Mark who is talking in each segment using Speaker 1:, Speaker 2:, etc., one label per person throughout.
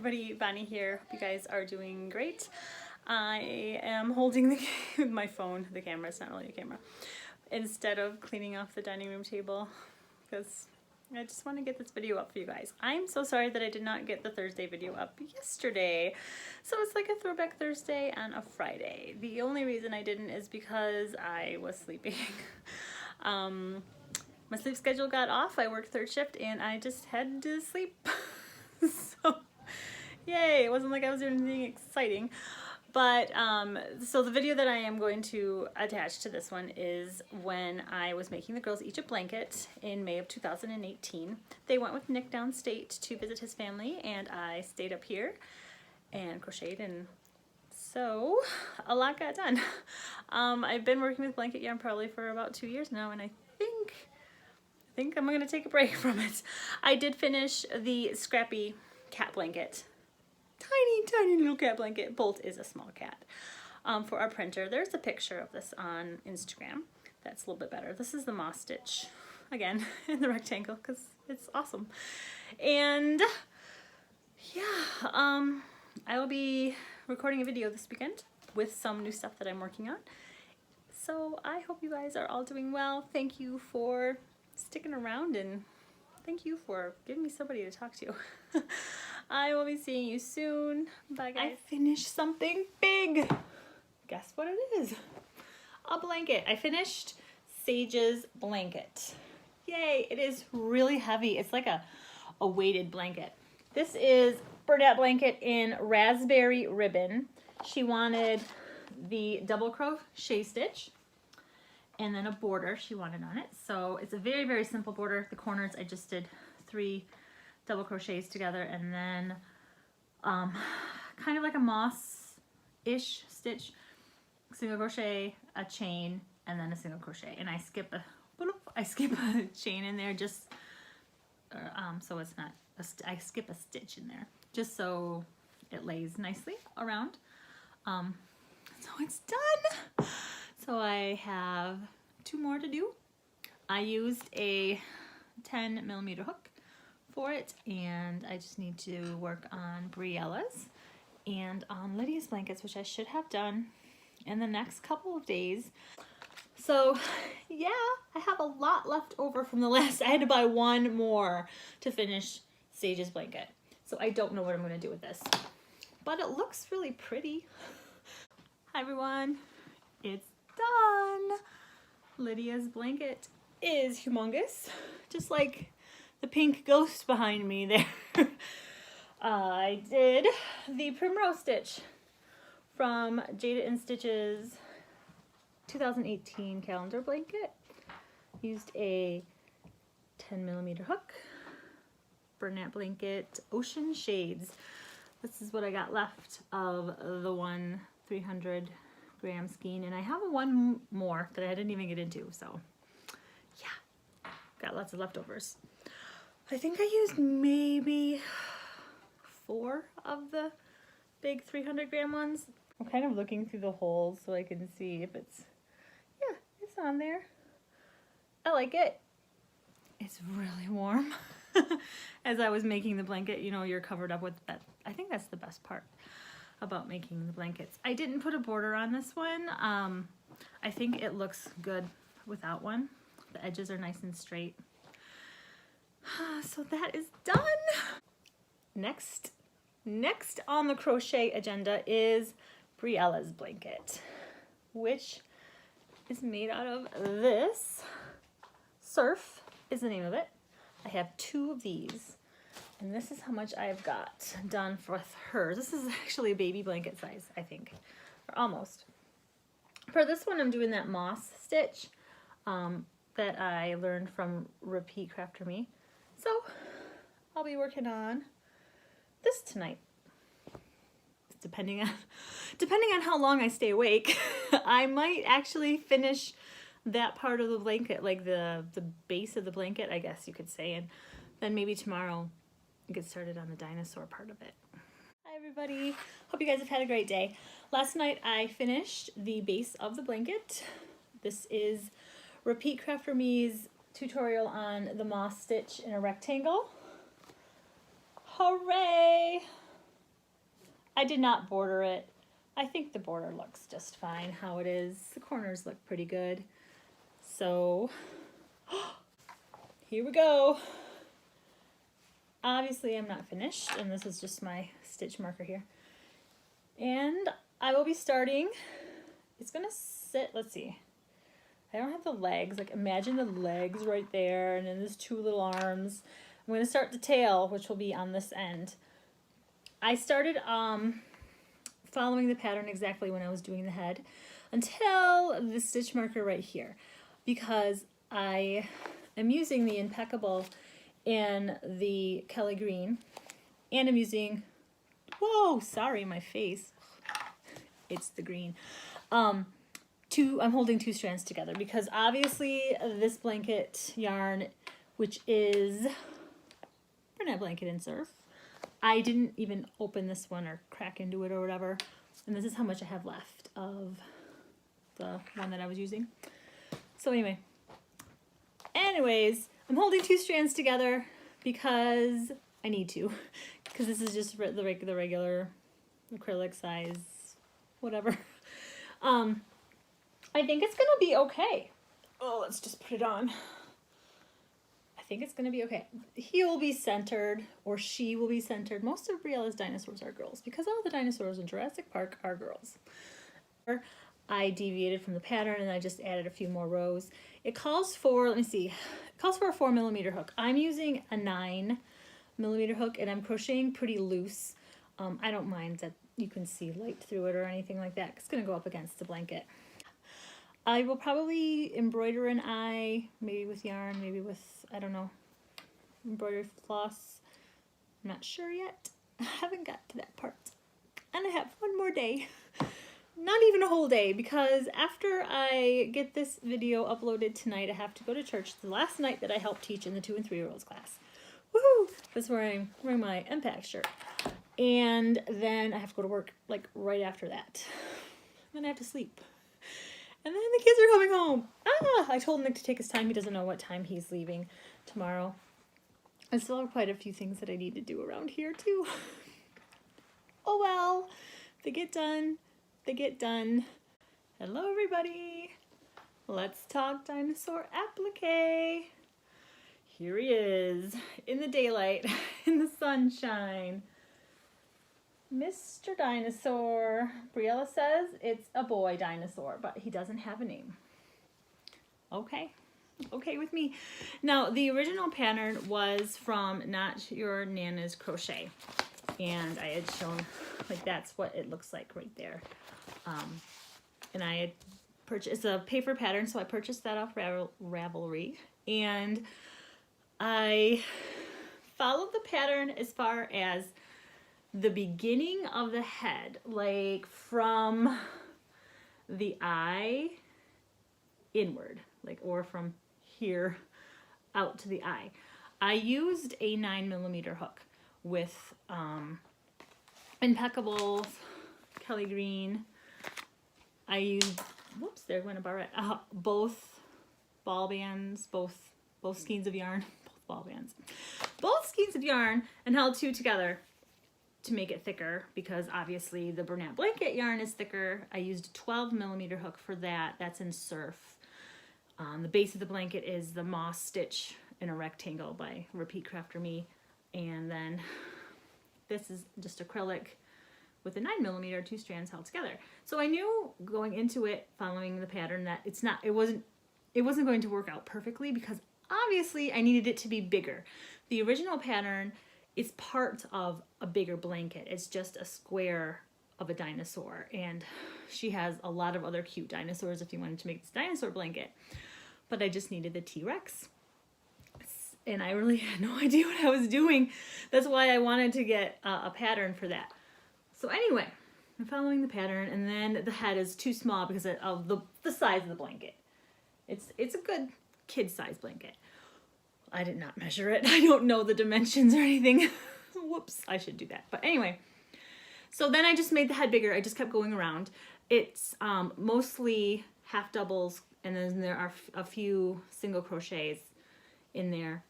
Speaker 1: everybody, Bonnie here. Hope you guys are doing great. I am holding my phone, the camera, it's not really a camera, instead of cleaning off the dining room table because I just want to get this video up for you guys. I'm so sorry that I did not get the Thursday video up yesterday. So it's like a throwback Thursday and a Friday. The only reason I didn't is because I was sleeping. My sleep schedule got off. I worked third shift and I just had to sleep. So yay, it wasn't like I was doing anything exciting. But so the video that I am going to attach to this one is when I was making the girls each a blanket in May of 2018. They went with Nick downstate to visit his family and I stayed up here and crocheted, and so a lot got done. I've been working with blanket yarn probably for about 2 years now, and I think I'm gonna take a break from it. I did finish the scrappy cat blanket. Tiny little cat blanket. Bolt is a small cat. For our printer. There's a picture of this on Instagram. That's a little bit better. This is the moss stitch, again, in the rectangle, because it's awesome. And yeah, I will be recording a video this weekend with some new stuff that I'm working on. So I hope you guys are all doing well. Thank you for sticking around and thank you for giving me somebody to talk to. I will be seeing you soon. Bye guys. I finished something big. Guess what it is? A blanket. I finished Sage's blanket. Yay, it is really heavy. It's like a weighted blanket. This is Bernat blanket in raspberry ribbon. She wanted the double crochet stitch and then a border she wanted on it. So it's a very simple border. The corners I just did 3 double crochets together and then kind of like a moss-ish stitch, single crochet, a chain, and then a single crochet. And I skip a chain in there just so it's not I skip a stitch in there just so it lays nicely around. So it's done. So I have 2 more to do. I used a 10mm hook for it, and I just need to work on Briella's and on Lydia's blankets, which I should have done in the next couple of days. So yeah, I have a lot left over from the last. I had to buy 1 more to finish Sage's blanket. So I don't know what I'm going to do with this, but it looks really pretty. Hi everyone, it's done. Lydia's blanket is humongous, just like the pink ghost behind me there. I did the primrose stitch from Jada & Stitch's 2018 calendar blanket. Used a 10mm hook. Bernat blanket, Ocean Shades. This is what I got left of the 1 300-gram skein, and I have 1 more that I didn't even get into, so yeah, got lots of leftovers. I think I used maybe 4 of the big 300-gram ones. I'm kind of looking through the holes so I can see if it's, yeah, it's on there. I like it. It's really warm. As I was making the blanket, you know, you're covered up with that. I think that's the best part about making the blankets. I didn't put a border on this one. I think it looks good without one. The edges are nice and straight. So that is done. Next on the crochet agenda is Briella's blanket, which is made out of this. Surf is the name of it. I have 2 of these, and this is how much I've got done with hers. This is actually a baby blanket size, I think, or almost. For this one, I'm doing that moss stitch that I learned from Repeat Crafter Me. So I'll be working on this tonight. Depending on how long I stay awake, I might actually finish that part of the blanket, like the base of the blanket, I guess you could say, and then maybe tomorrow get started on the dinosaur part of it. Hi everybody, hope you guys have had a great day. Last night I finished the base of the blanket. This is Repeat Crafter Me's tutorial on the moss stitch in a rectangle. Hooray! I did not border it. I think the border looks just fine how it is. The corners look pretty good. So here we go. Obviously I'm not finished, and this is just my stitch marker here. And I will be starting, it's gonna sit, let's see. I don't have the legs, like imagine the legs right there, and then there's two little arms. I'm gonna start the tail, which will be on this end. I started following the pattern exactly when I was doing the head until the stitch marker right here, because I am using the Impeccable in the Kelly Green, and I'm using, whoa, sorry, my face. It's the green. I'm holding two strands together because obviously this blanket yarn, which is Bernat Blanket and Surf, I didn't even open this one or crack into it or whatever. And this is how much I have left of the one that I was using. So anyways, I'm holding two strands together because I need to, because this is just the regular acrylic size, whatever. I think it's gonna be okay. Oh, let's just put it on. I think it's gonna be okay. He will be centered, or she will be centered. Most of Briella's dinosaurs are girls because all the dinosaurs in Jurassic Park are girls. I deviated from the pattern and I just added a few more rows. It calls for, let me see, it calls for a 4mm hook. I'm using a 9mm hook and I'm crocheting pretty loose. I don't mind that you can see light through it or anything like that. It's gonna go up against the blanket. I will probably embroider an eye, maybe with yarn, maybe with, I don't know, embroidery floss. I'm not sure yet. I haven't got to that part. And I have one more day. Not even a whole day, because after I get this video uploaded tonight, I have to go to church. The last night that I helped teach in the 2- and 3-year-olds class. Woohoo! That's where I'm wearing my Impact shirt. And then I have to go to work like right after that. Then I have to sleep. And then the kids are coming home. I told Nick to take his time. He doesn't know what time he's leaving tomorrow. I still have quite a few things that I need to do around here too. Oh well, they get done. They get done. Hello everybody. Let's talk Dinosaur Applique. Here he is in the daylight, in the sunshine. Mr. Dinosaur. Briella says it's a boy dinosaur, but he doesn't have a name. Okay. Okay with me. Now, the original pattern was from Not Your Nana's Crochet. And I had shown, like, that's what it looks like right there. And I had purchased, it's a paper pattern, so I purchased that off Ravelry. And I followed the pattern as far as the beginning of the head, like from the eye inward, like, or from here out to the eye. I used a 9mm hook with Impeccable Kelly Green. I used, whoops, there went a barrette. Both ball bands, both skeins of yarn, both skeins of yarn, and held two together to make it thicker, because obviously the Bernat Blanket yarn is thicker. I used a 12mm hook for that. That's in Surf. The base of the blanket is the Moss Stitch in a Rectangle by Repeat Crafter Me. And then this is just acrylic with a 9mm, two strands held together. So I knew going into it, following the pattern, that it wasn't going to work out perfectly, because obviously I needed it to be bigger. The original pattern is part of a bigger blanket. It's just a square of a dinosaur, and she has a lot of other cute dinosaurs if you wanted to make this dinosaur blanket. But I just needed the T-Rex, and I really had no idea what I was doing. That's why I wanted to get a pattern for that. So anyway, I'm following the pattern, and then the head is too small because of the size of the blanket. It's a good kid-size blanket. I did not measure it. I don't know the dimensions or anything. Whoops, I should do that. But anyway, so then I just made the head bigger. I just kept going around. It's mostly half doubles, and then there are a few single crochets in there.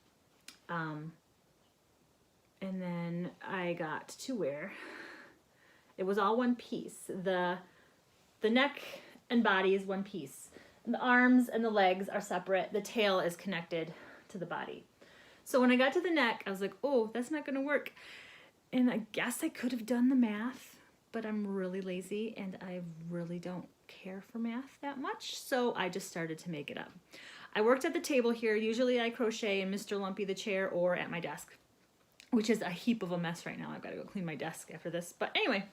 Speaker 1: And then I got to where It was all one piece. The neck and body is one piece. The arms and the legs are separate. The tail is connected to the body. So when I got to the neck, I was like, oh, that's not gonna work. And I guess I could have done the math, but I'm really lazy and I really don't care for math that much. So I just started to make it up. I worked at the table here. Usually I crochet in Mr. Lumpy the chair or at my desk, which is a heap of a mess right now. I've got to go clean my desk after this. But anyway,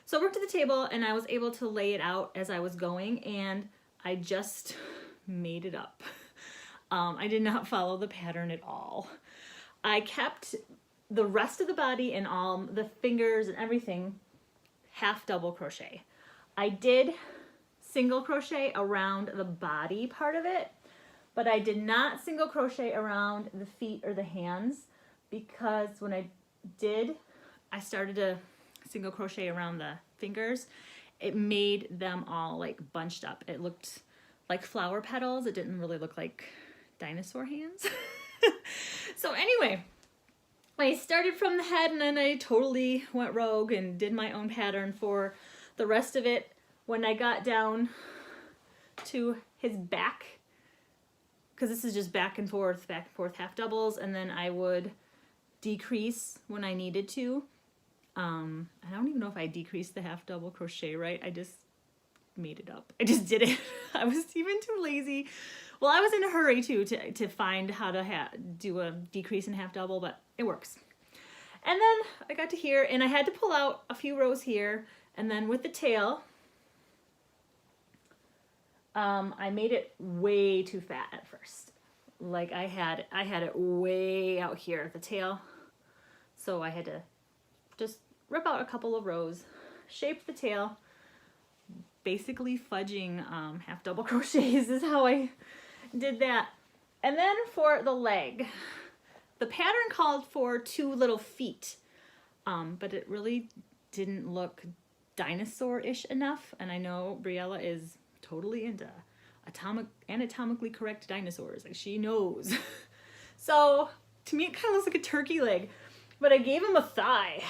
Speaker 1: so I worked at the table and I was able to lay it out as I was going, and I just made it up. I did not follow the pattern at all. I kept the rest of the body and all the fingers and everything half double crochet. I did single crochet around the body part of it, but I did not single crochet around the feet or the hands, because when I did, I started to single crochet around the fingers. It made them all like bunched up. It looked like flower petals. It didn't really look like dinosaur hands. So anyway, I started from the head and then I totally went rogue and did my own pattern for the rest of it. When I got down to his back, because this is just back and forth half doubles, and then I would decrease when I needed to. I don't even know if I decreased the half double crochet right. I just made it up. I just did it. I was even too lazy. Well, I was in a hurry too to find how to do a decrease and half double, but it works. And then I got to here and I had to pull out a few rows here, and then with the tail, I made it way too fat at first. Like I had it way out here at the tail. So I had to just rip out a couple of rows, shape the tail, basically fudging half double crochets is how I did that. And then for the leg, the pattern called for 2 little feet, but it really didn't look dinosaur-ish enough. And I know Briella is totally into anatomically correct dinosaurs. Like, she knows. So to me, it kind of looks like a turkey leg, but I gave him a thigh.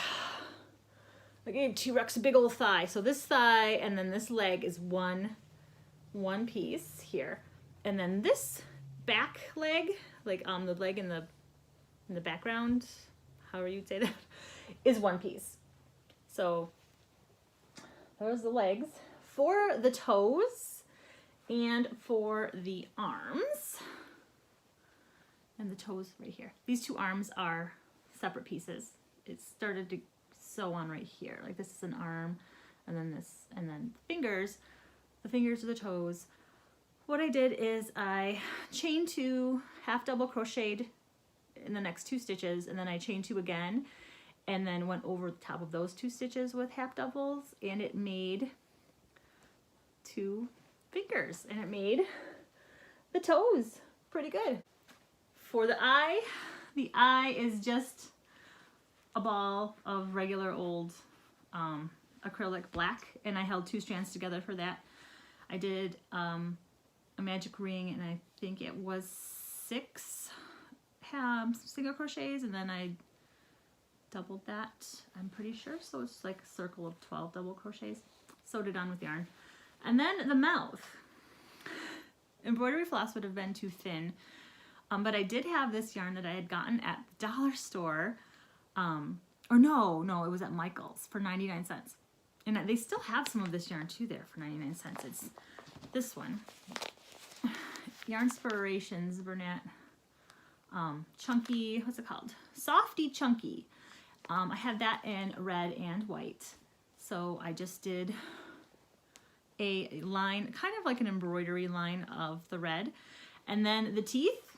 Speaker 1: I gave T-Rex a big old thigh. So this thigh and then this leg is one piece here. And then this back leg, like the leg in the background, however you'd say that, is one piece. So there's the legs. For the toes and for the arms, and the toes right here, these 2 arms are separate pieces. It started to sew on right here. Like, this is an arm, and then this, and then fingers. The fingers are the toes. What I did is I chained 2, half double crocheted in the next 2 stitches, and then I chained 2 again, and then went over the top of those 2 stitches with half doubles, and it made 2 fingers, and it made the toes pretty good. For the eye is just a ball of regular old acrylic black, and I held 2 strands together for that. I did a magic ring, and I think it was 6 single crochets, and then I doubled that, I'm pretty sure, so it's like a circle of 12 double crochets. Sewed it on with yarn. And then the mouth. Embroidery floss would have been too thin, but I did have this yarn that I had gotten at the dollar store, or no, it was at Michael's for 99 cents. And they still have some of this yarn too there for 99 cents. It's this one. Yarnspirations, Bernat. Chunky, what's it called? Softy Chunky. I had that in red and white. So I just did a line, kind of like an embroidery line of the red. And then the teeth,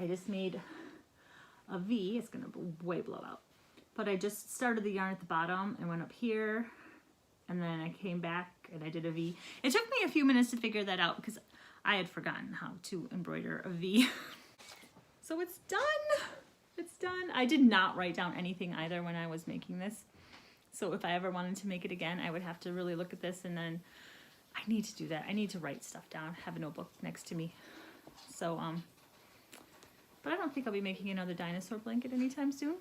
Speaker 1: I just made a V. It's gonna way blow out. But I just started the yarn at the bottom and went up here, and then I came back and I did a V. It took me a few minutes to figure that out because I had forgotten how to embroider a V. So it's done. It's done. I did not write down anything either when I was making this. So if I ever wanted to make it again, I would have to really look at this, and then I need to do that. I need to write stuff down, have a notebook next to me. So, but I don't think I'll be making another dinosaur blanket anytime soon.